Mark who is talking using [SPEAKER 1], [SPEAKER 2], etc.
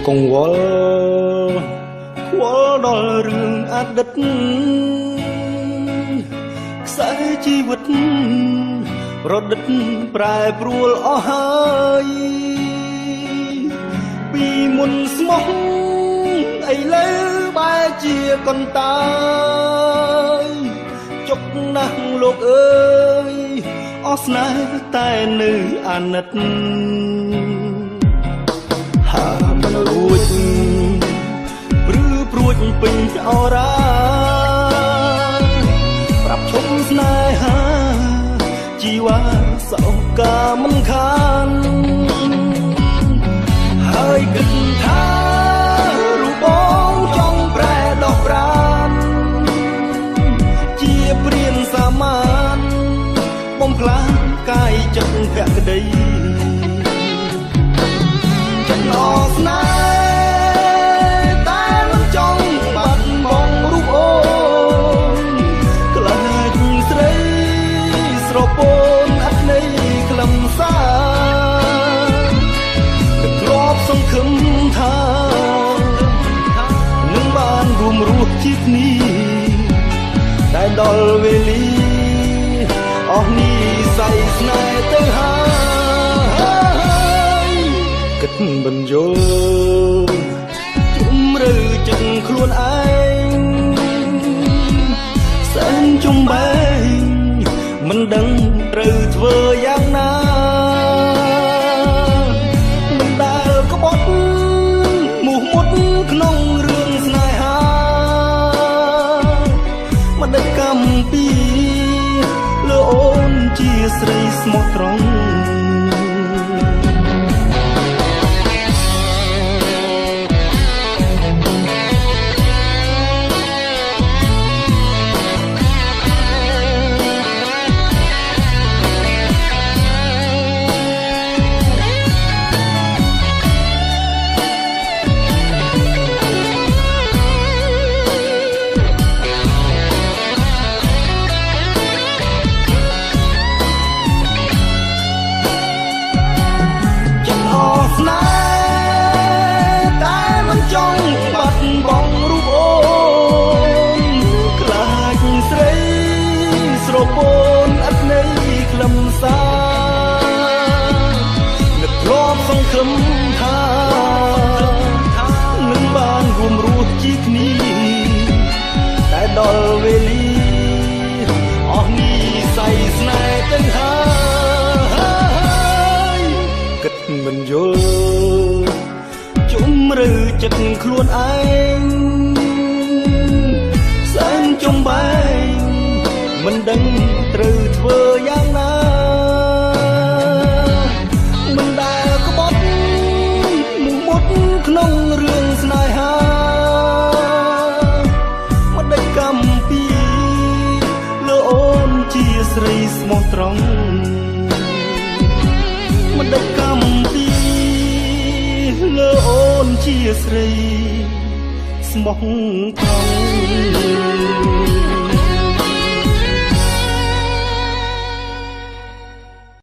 [SPEAKER 1] កង្វល់ខ្វល់ដល់រឿងអតីតខ្សែជីវិតរដិតប្រែប្រួលអស់ហើយពីមុនស្មោះឥឡូវបែរជាកន្តើយចុកណាស់លោកអើយអស់ស្នេហ៍តែនៅអាណិតហាមិនរួចឬព្រួចពេញអរាប្រាប់ឈប់ស្នេហាជីវ៉ាសោកាមិនខានហើយគិតថារូបបងចង់ប្រែដោះប្រានជាព្រានសាមញ្ញបំផ្លាញកាយចិត្តភក្តីចិត្តអស្នេហ៍តែមិនចង់បាត់បង់រូបអូនខ្លាចស្រីស្រពោនអត់ន័យខ្លឹមសារតែគ្របសង្ឃឹមថានឹងបានរួមរស់ជាគ្នាតែដល់វេលាអស់នេះស័យស្នេហ៍ទៅហើយគិតបញ្យល់ជំរឿចិត្តខ្លួនឯងសែនចំបែងមិនដឹងត្រូវធ្វើយ៉ាងណាមិនដែលក្បត់មោះមុតក្នុងរឿងស្នេហាមិនដឹងកំពីលើអូនជាស្រីស្មោះត្រង់ស្រពោនអត់ន័យខ្លឹមសារនឹកធ្លាប់សង្ឃឹមថានឹងបានរួមរស់ជាគ្នាតែដល់វេលាអស់នេះស័យស្នេហ៍ទៅហើយគិតមិនយល់ជំរឿចិត្តខ្លួនឯងសែនចំបែងមិនដឹងត្រូវធ្វើយ៉ាងណាមិនដែលក្បត់មុខមុតក្នុងរឿងស្នេហាមិនដេចកំពីលើអូនជាស្រីស្មោះត្រង់មិនដេចកំពីលើអូនជាស្រីស្មោះត្រង់